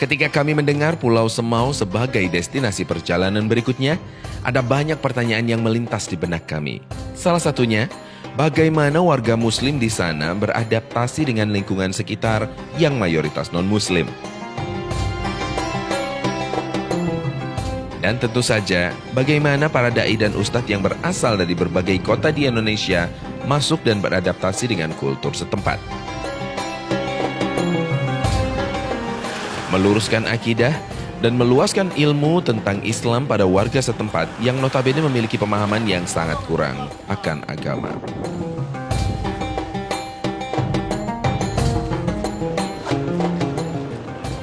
Ketika kami mendengar Pulau Semau sebagai destinasi perjalanan berikutnya, ada banyak pertanyaan yang melintas di benak kami. Salah satunya, bagaimana warga Muslim di sana beradaptasi dengan lingkungan sekitar yang mayoritas non-Muslim? Dan tentu saja, bagaimana para dai dan ustadz yang berasal dari berbagai kota di Indonesia masuk dan beradaptasi dengan kultur setempat. Meluruskan akidah dan meluaskan ilmu tentang Islam pada warga setempat yang notabene memiliki pemahaman yang sangat kurang akan agama.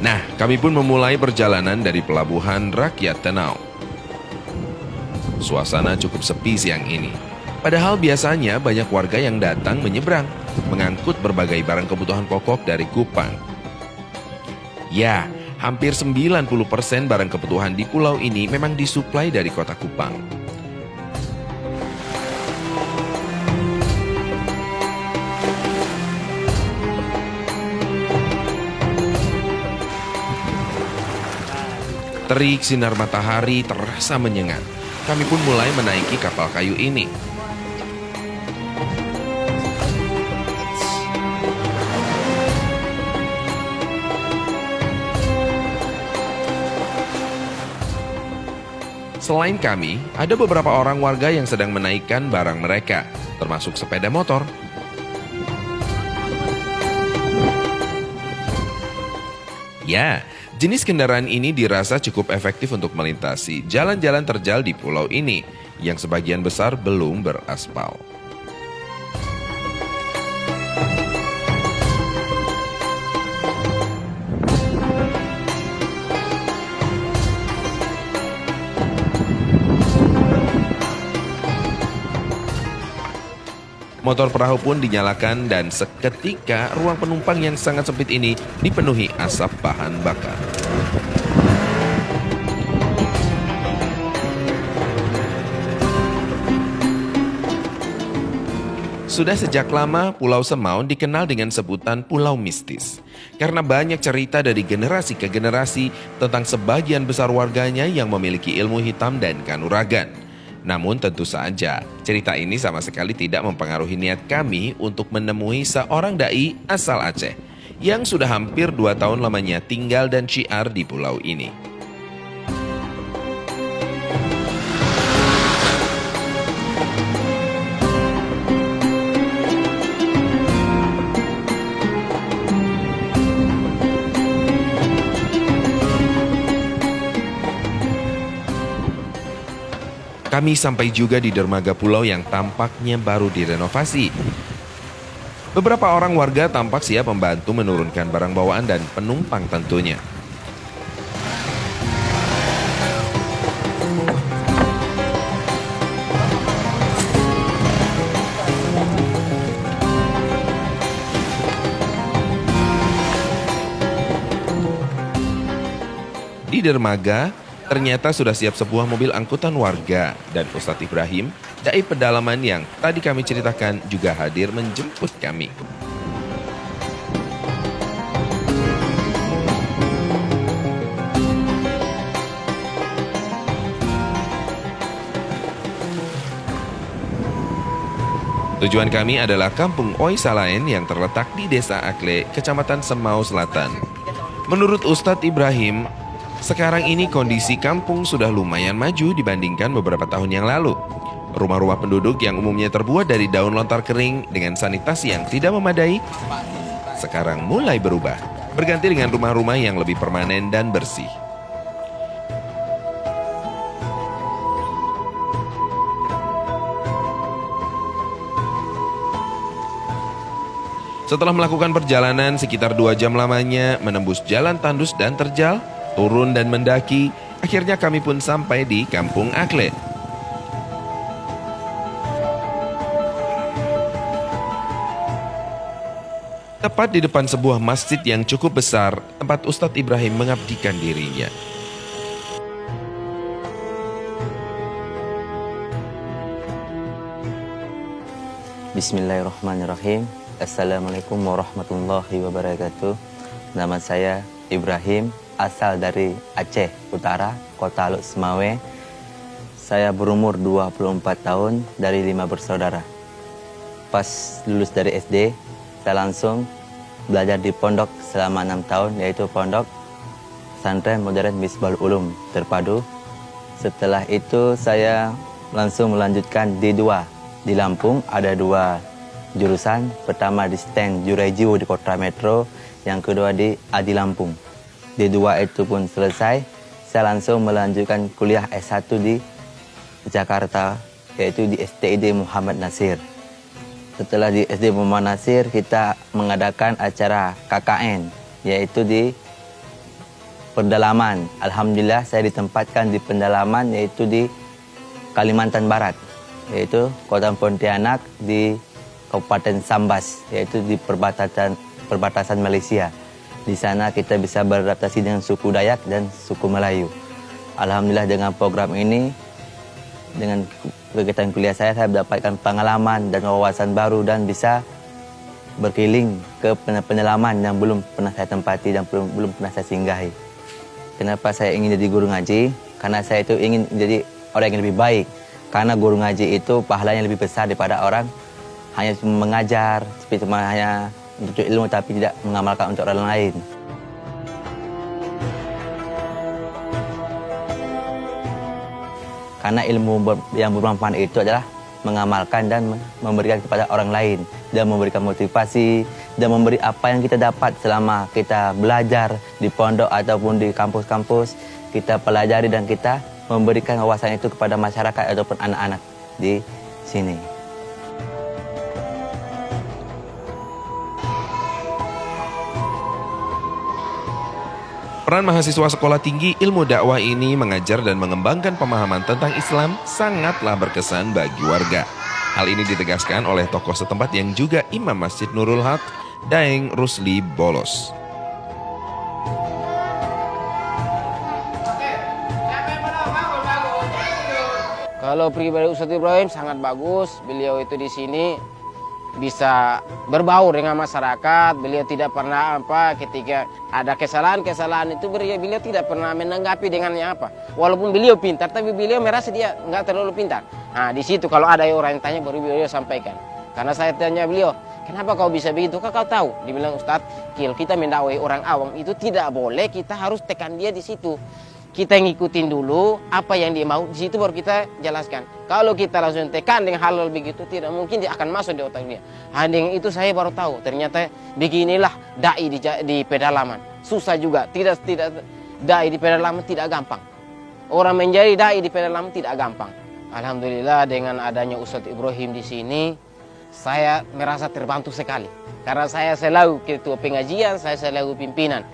Nah, kami pun memulai perjalanan dari Pelabuhan Rakyat Tenau. Suasana cukup sepi siang ini. Padahal biasanya banyak warga yang datang menyeberang, mengangkut berbagai barang kebutuhan pokok dari Kupang. Ya, hampir 90% barang kebutuhan di pulau ini memang disuplai dari kota Kupang. Terik sinar matahari terasa menyengat. Kami pun mulai menaiki kapal kayu ini. Selain kami, ada beberapa orang warga yang sedang menaikkan barang mereka, termasuk sepeda motor. Ya, jenis kendaraan ini dirasa cukup efektif untuk melintasi jalan-jalan terjal di pulau ini, yang sebagian besar belum beraspal. Motor perahu pun dinyalakan dan seketika ruang penumpang yang sangat sempit ini dipenuhi asap bahan bakar. Sudah sejak lama Pulau Semau dikenal dengan sebutan Pulau Mistis. Karena banyak cerita dari generasi ke generasi tentang sebagian besar warganya yang memiliki ilmu hitam dan kanuragan. Namun tentu saja, cerita ini sama sekali tidak mempengaruhi niat kami untuk menemui seorang dai asal Aceh yang sudah hampir 2 tahun lamanya tinggal dan syiar di pulau ini. Kami sampai juga di dermaga pulau yang tampaknya baru direnovasi. Beberapa orang warga tampak siap membantu menurunkan barang bawaan dan penumpang tentunya. Di dermaga, ternyata sudah siap sebuah mobil angkutan warga dan Ustadz Ibrahim, dai pedalaman yang tadi kami ceritakan juga hadir menjemput kami. Tujuan kami adalah Kampung Oi Salaen yang terletak di Desa Akle, Kecamatan Semau Selatan. Menurut Ustadz Ibrahim, sekarang ini kondisi kampung sudah lumayan maju dibandingkan beberapa tahun yang lalu. Rumah-rumah penduduk yang umumnya terbuat dari daun lontar kering dengan sanitasi yang tidak memadai, sekarang mulai berubah, berganti dengan rumah-rumah yang lebih permanen dan bersih. Setelah melakukan perjalanan sekitar 2 jam lamanya menembus jalan tandus dan terjal, turun dan mendaki, akhirnya kami pun sampai di Kampung Akle. Tepat di depan sebuah masjid yang cukup besar, tempat Ustadz Ibrahim mengabdikan dirinya. Bismillahirrahmanirrahim. Assalamualaikum warahmatullahi wabarakatuh. Nama saya Ibrahim asal dari Aceh Utara, Kota Luk Semawe. Saya berumur 24 tahun dari 5 bersaudara. Pas lulus dari SD, saya langsung belajar di pondok selama 6 tahun, yaitu Pondok Pesantren Modern Misbahul Ulum Terpadu. Setelah itu saya langsung melanjutkan D2 di Lampung. Ada 2 jurusan, pertama di STEN Jureju di Kota Metro, yang kedua di Adi Lampung. D2 itu pun selesai, saya langsung melanjutkan kuliah S1 di Jakarta, yaitu di STID Muhammad Nasir. Setelah di SD Muhammad Nasir, kita mengadakan acara KKN, yaitu di pendalaman. Alhamdulillah saya ditempatkan di pendalaman, yaitu di Kalimantan Barat, yaitu Kota Pontianak di Kabupaten Sambas, yaitu di perbatasan Malaysia. Di sana kita bisa beradaptasi dengan suku Dayak dan suku Melayu. Alhamdulillah dengan program ini, dengan kegiatan kuliah saya mendapatkan pengalaman dan wawasan baru dan bisa berkeliling ke pendalaman yang belum pernah saya tempati dan belum pernah saya singgahi. Kenapa saya ingin jadi guru ngaji? Karena saya itu ingin menjadi orang yang lebih baik. Karena guru ngaji itu pahalanya lebih besar daripada orang hanya mengajar, cuma hanya untuk ilmu tapi tidak mengamalkan untuk orang lain. Karena ilmu yang bermanfaat itu adalah mengamalkan dan memberikan kepada orang lain, dan memberikan motivasi, dan memberi apa yang kita dapat selama kita belajar di pondok ataupun di kampus-kampus, kita pelajari dan kita memberikan wawasan itu kepada masyarakat ataupun anak-anak di sini. Peran mahasiswa sekolah tinggi ilmu dakwah ini mengajar dan mengembangkan pemahaman tentang Islam sangatlah berkesan bagi warga. Hal ini ditegaskan oleh tokoh setempat yang juga Imam Masjid Nurul Haq, Daeng Rusli Bolos. Kalau pribadi Ustadz Ibrahim sangat bagus. Beliau itu di sini bisa berbaur dengan masyarakat. Beliau tidak pernah ketika ada kesalahan itu beliau tidak pernah menanggapi dengan apa. Walaupun beliau pintar, tapi beliau merasa dia nggak terlalu pintar. Nah di situ kalau ada orang yang tanya baru beliau sampaikan. Karena saya tanya beliau, kenapa kau bisa begitu? Kau tahu? Dibilang Ustadz, kita mendakwai orang awam itu tidak boleh, kita harus tekan dia di situ. Kita ngikutin dulu apa yang dia mau, di situ baru kita jelaskan. Kalau kita langsung tekan dengan hal begitu, tidak mungkin dia akan masuk di otak dia. Dengan itu saya baru tahu, ternyata beginilah dai di pedalaman. Susah juga, tidak dai di pedalaman tidak gampang. Orang menjadi dai di pedalaman tidak gampang. Alhamdulillah dengan adanya Ustadz Ibrahim di sini, saya merasa terbantu sekali. Karena saya selalu ketua pengajian, saya selalu pimpinan.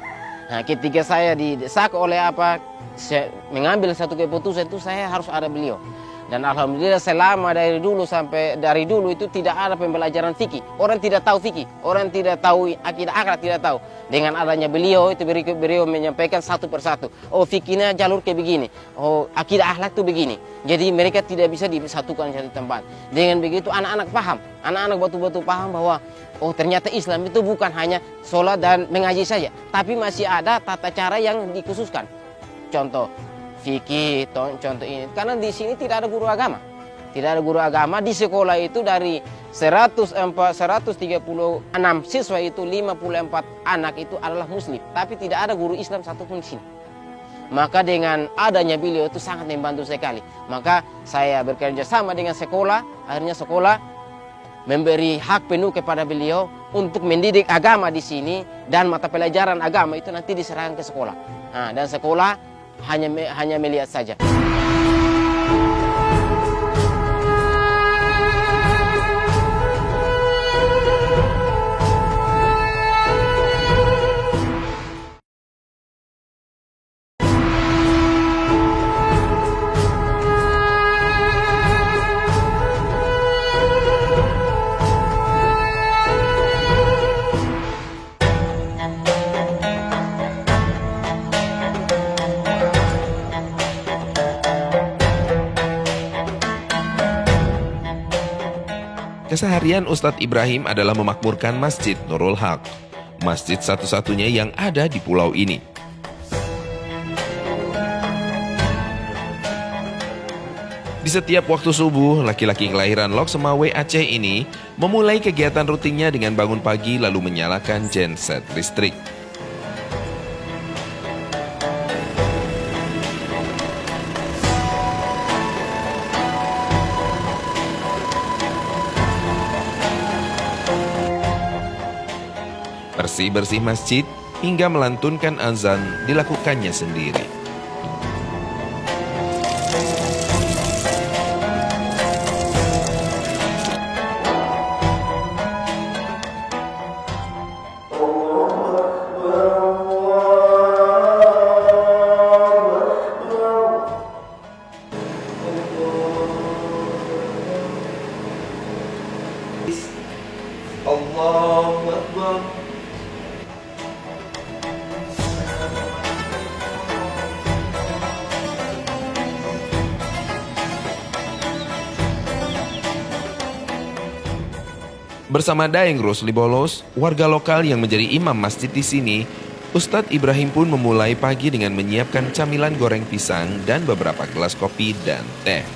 Nah, ketika saya didesak oleh saya mengambil satu keputusan itu saya harus ada beliau. Dan alhamdulillah selama dari dulu itu tidak ada pembelajaran fikih. Orang tidak tahu fikih, orang tidak tahu akidah akhlak, tidak tahu. Dengan adanya beliau itu beliau menyampaikan satu persatu. Oh fikihnya jalur kayak begini. Oh akidah akhlak itu begini. Jadi mereka tidak bisa disatukan di satu tempat. Dengan begitu anak-anak paham. Anak-anak betul-betul paham bahwa oh ternyata Islam itu bukan hanya sholat dan mengaji saja, tapi masih ada tata cara yang dikhususkan. Contoh fikih, contoh ini. Karena di sini tidak ada guru agama. Tidak ada guru agama. Di sekolah itu dari 136 siswa itu 54 anak itu adalah muslim. Tapi tidak ada guru Islam satupun di sini. Maka dengan adanya beliau itu sangat membantu sekali. Maka saya bekerja sama dengan sekolah. Akhirnya sekolah memberi hak penuh kepada beliau untuk mendidik agama di sini. Dan mata pelajaran agama itu nanti diserahkan ke sekolah. Nah, dan sekolah hanya melihat saja. Keseharian Ustadz Ibrahim adalah memakmurkan Masjid Nurul Haq, masjid satu-satunya yang ada di pulau ini. Di setiap waktu subuh, laki-laki kelahiran Lok Semawe Aceh ini memulai kegiatan rutinnya dengan bangun pagi lalu menyalakan genset listrik. Bersih-bersih masjid hingga melantunkan azan dilakukannya sendiri. Allahu Akbar. Bersama Daeng Rusli Bolos, warga lokal yang menjadi imam masjid di sini, Ustadz Ibrahim pun memulai pagi dengan menyiapkan camilan goreng pisang dan beberapa gelas kopi dan teh.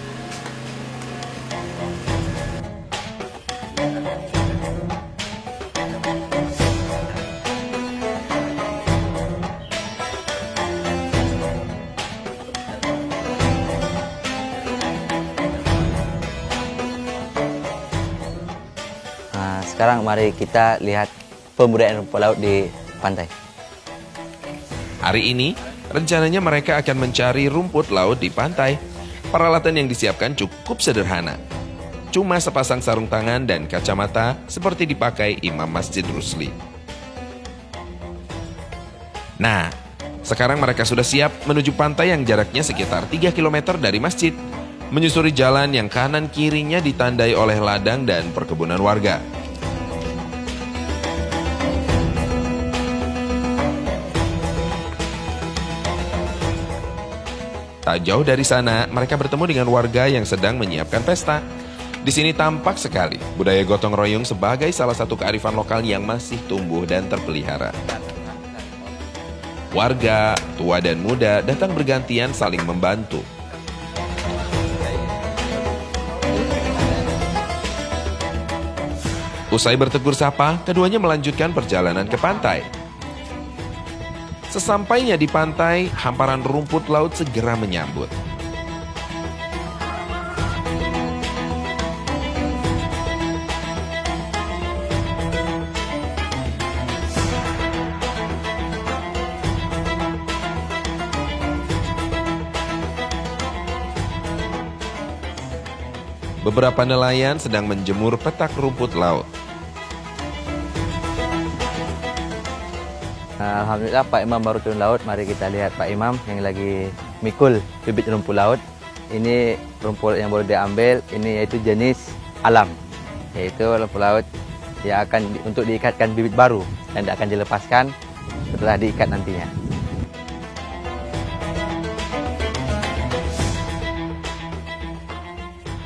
Nah, sekarang mari kita lihat pembudidayaan rumput laut di pantai. Hari ini, rencananya mereka akan mencari rumput laut di pantai. Peralatan yang disiapkan cukup sederhana. Cuma sepasang sarung tangan dan kacamata seperti dipakai Imam Masjid Rusli. Nah, sekarang mereka sudah siap menuju pantai yang jaraknya sekitar 3 km dari masjid. Menyusuri jalan yang kanan kirinya ditandai oleh ladang dan perkebunan warga. Tak jauh dari sana, mereka bertemu dengan warga yang sedang menyiapkan pesta. Di sini tampak sekali budaya gotong royong sebagai salah satu kearifan lokal yang masih tumbuh dan terpelihara. Warga, tua dan muda datang bergantian saling membantu. Usai bertegur sapa, keduanya melanjutkan perjalanan ke pantai. Sesampainya di pantai, hamparan rumput laut segera menyambut. Beberapa nelayan sedang menjemur petak rumput laut. Alhamdulillah Pak Imam baru turun laut. Mari kita lihat Pak Imam yang lagi mikul bibit rumput laut. Ini rumput yang baru diambil, ini yaitu jenis alam, yaitu rumput laut yang akan untuk diikatkan bibit baru dan akan dilepaskan setelah diikat nantinya.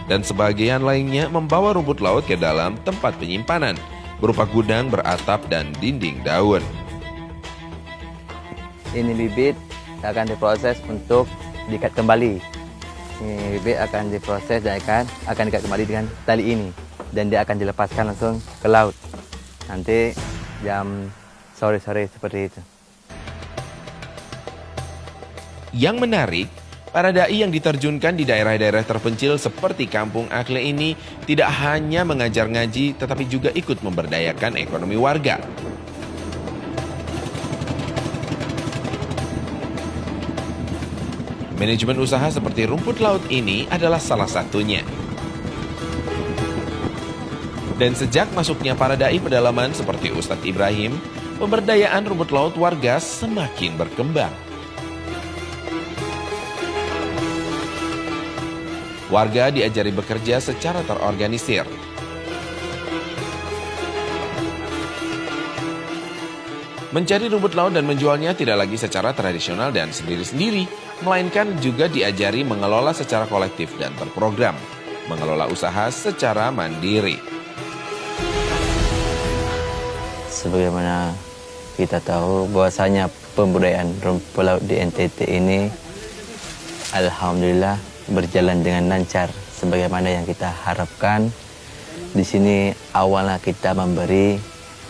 Dan sebagian lainnya membawa rumput laut ke dalam tempat penyimpanan berupa gudang beratap dan dinding daun. Ini bibit akan diproses untuk diikat kembali. Ini bibit akan diproses dan akan diikat kembali dengan tali ini. Dan dia akan dilepaskan langsung ke laut. Nanti jam sore-sore seperti itu. Yang menarik, para dai yang diterjunkan di daerah-daerah terpencil seperti Kampung Akle ini tidak hanya mengajar ngaji tetapi juga ikut memberdayakan ekonomi warga. Manajemen usaha seperti rumput laut ini adalah salah satunya. Dan sejak masuknya para dai pedalaman seperti Ustadz Ibrahim, pemberdayaan rumput laut warga semakin berkembang. Warga diajari bekerja secara terorganisir. Mencari rumput laut dan menjualnya tidak lagi secara tradisional dan sendiri-sendiri, melainkan juga diajari mengelola secara kolektif dan terprogram, mengelola usaha secara mandiri. Sebagaimana kita tahu bahwasanya pembudayaan rumput laut di NTT ini alhamdulillah berjalan dengan lancar sebagaimana yang kita harapkan. Di sini awalnya kita memberi,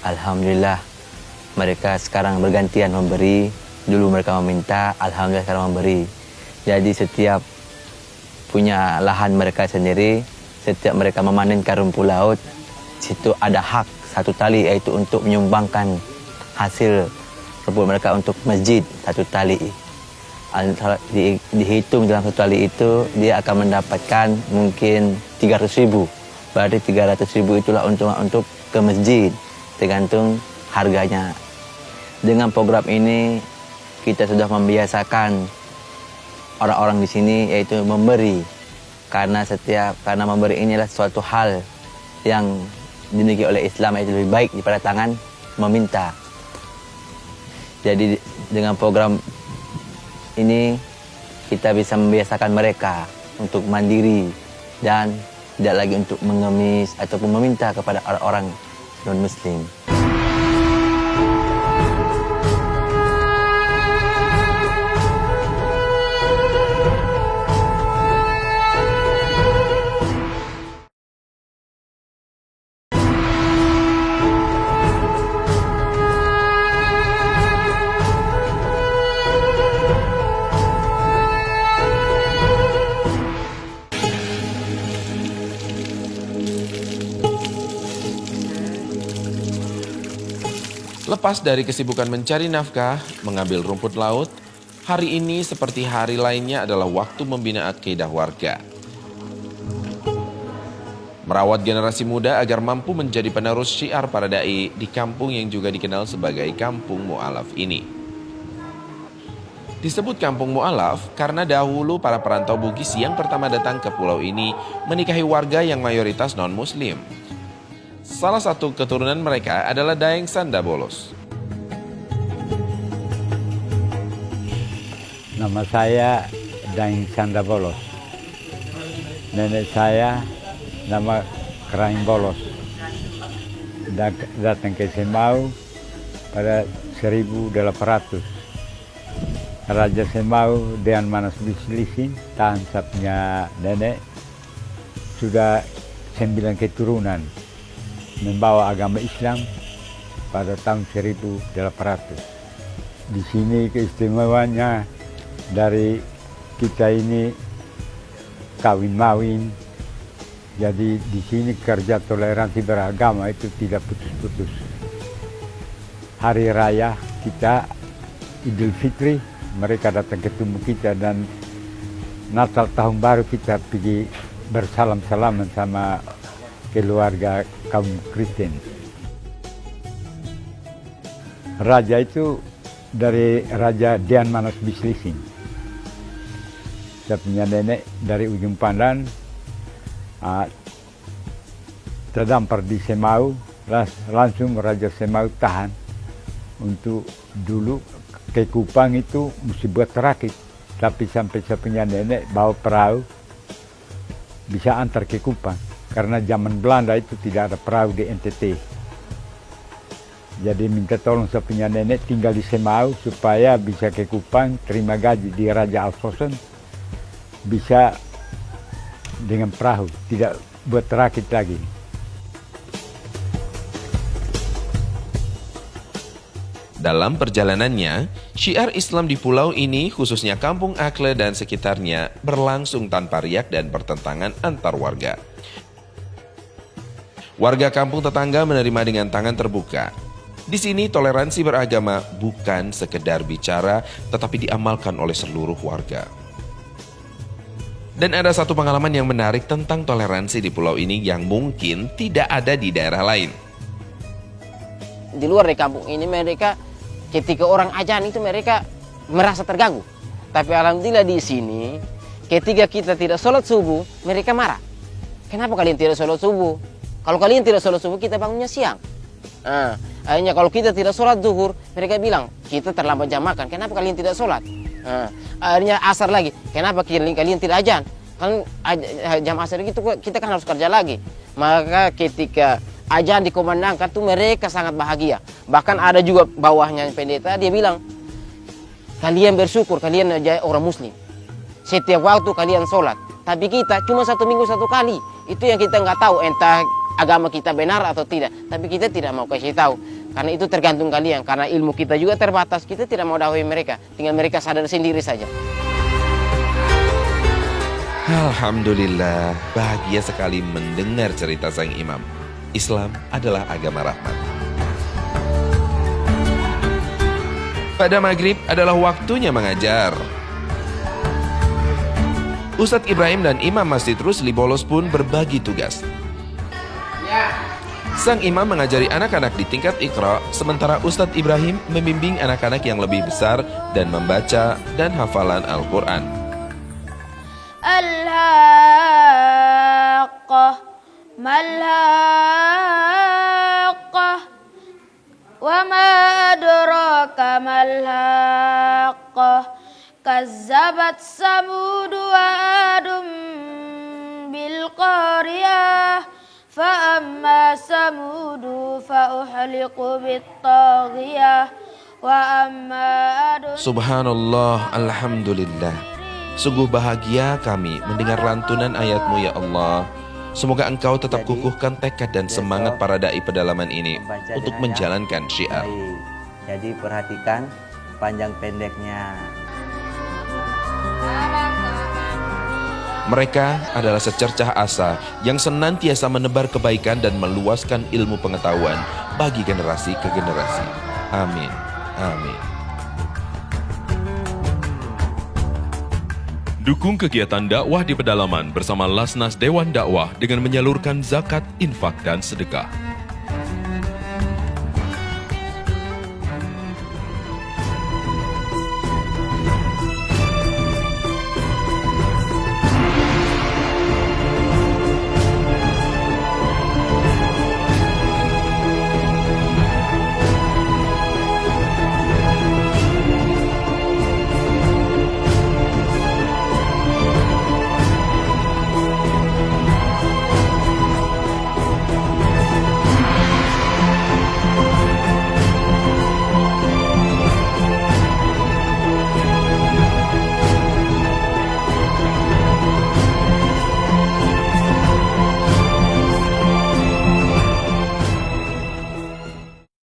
alhamdulillah mereka sekarang bergantian memberi. Dulu mereka meminta, alhamdulillah sekarang memberi. Jadi setiap punya lahan mereka sendiri, setiap mereka memanen rumput laut, situ ada hak satu tali, yaitu untuk menyumbangkan hasil rumput mereka untuk masjid satu tali. Dihitung dalam satu tali itu, dia akan mendapatkan mungkin 300.000. Berarti 300.000 itulah untuk ke masjid, tergantung harganya. Dengan program ini kita sudah membiasakan orang-orang di sini, yaitu memberi. Karena memberi inilah suatu hal yang dimiliki oleh Islam, yaitu lebih baik daripada tangan meminta. Jadi dengan program ini kita bisa membiasakan mereka untuk mandiri dan tidak lagi untuk mengemis ataupun meminta kepada orang-orang non-muslim. Lepas dari kesibukan mencari nafkah, mengambil rumput laut, hari ini seperti hari lainnya adalah waktu membina akidah warga. Merawat generasi muda agar mampu menjadi penerus syiar para dai di kampung yang juga dikenal sebagai Kampung Mu'alaf ini. Disebut Kampung Mu'alaf karena dahulu para perantau Bugis yang pertama datang ke pulau ini menikahi warga yang mayoritas non-muslim. Salah satu keturunan mereka adalah Daeng Sandabolos. Nama saya Daeng Sandabolos. Nenek saya nama Keraing Bolos. Datang ke Semau pada 1800. Raja Semau dengan Manas Bislisin, tahan sapnya nenek, sudah 9 keturunan membawa agama Islam pada tahun 1800. Di sini keistimewaannya dari kita ini kawin-mawin. Jadi di sini kerja toleransi beragama itu tidak putus-putus. Hari raya kita Idul Fitri, mereka datang ketemu kita, dan Natal tahun baru kita pergi bersalam-salaman sama keluarga kaum Kristen. Raja itu dari Raja Dian Manas Bislisin. Saya punya nenek dari ujung Pandan, terdampar di Semau, langsung Raja Semau tahan. Untuk dulu ke Kupang itu mesti buat rakit, tapi sampai saya punya nenek bawa perahu bisa antar ke Kupang. Karena zaman Belanda itu tidak ada perahu di NTT. Jadi minta tolong saya punya nenek tinggal di Semau supaya bisa ke Kupang, terima gaji di Raja Alfoson, bisa dengan perahu, tidak buat rakit lagi. Dalam perjalanannya, syiar Islam di pulau ini, khususnya Kampung Akle dan sekitarnya, berlangsung tanpa riak dan pertentangan antar warga. Warga kampung tetangga menerima dengan tangan terbuka. Di sini toleransi beragama bukan sekedar bicara, tetapi diamalkan oleh seluruh warga. Dan ada satu pengalaman yang menarik tentang toleransi di pulau ini yang mungkin tidak ada di daerah lain. Di luar di kampung ini mereka ketika orang azan itu mereka merasa terganggu. Tapi alhamdulillah di sini ketika kita tidak sholat subuh mereka marah. Kenapa kalian tidak sholat subuh? Kalau kalian tidak sholat subuh, kita bangunnya siang. Akhirnya kalau kita tidak sholat zuhur, mereka bilang, kita terlambat jam makan. Kenapa kalian tidak sholat? Akhirnya asar lagi. Kenapa kalian tidak azan? Kan jam asar itu kita kan harus kerja lagi. Maka ketika azan dikumandangkan tuh mereka sangat bahagia. Bahkan ada juga bawahnya pendeta, dia bilang, kalian bersyukur, kalian orang muslim. setiap waktu kalian sholat. Tapi kita cuma 1 minggu 1 kali. Itu yang kita nggak tahu, entah agama kita benar atau tidak. Tapi kita tidak mau kasih tahu. Karena itu tergantung kalian. Karena ilmu kita juga terbatas. Kita tidak mau dakwai mereka. Tinggal mereka sadar sendiri saja. Alhamdulillah, bahagia sekali mendengar cerita sang imam. Islam adalah agama rahmat. Pada maghrib adalah waktunya mengajar. Ustadz Ibrahim dan Imam Masjid Rusli Bolos pun berbagi tugas. Sang imam mengajari anak-anak di tingkat Iqra, sementara Ustadz Ibrahim membimbing anak-anak yang lebih besar dan membaca dan hafalan Al-Quran. Al-Haqqah Mal-Haqqah Wa ma adraka mal-Haqqah Kazzabat Samud wa Adum bil-Qariyah Fa amma Samudu fa uhliqu bit-Taghiyah Wa amma Adum. Subhanallah, alhamdulillah. Sungguh bahagia kami mendengar lantunan ayat-Mu ya Allah. Semoga Engkau tetap kukuhkan tekad dan semangat para da'i pedalaman ini untuk menjalankan syiar. Jadi perhatikan panjang pendeknya. Mereka adalah secercah asa yang senantiasa menebar kebaikan dan meluaskan ilmu pengetahuan bagi generasi ke generasi. Amin. Amin. Dukung kegiatan dakwah di pedalaman bersama Lasnas Dewan Dakwah dengan menyalurkan zakat, infak, dan sedekah.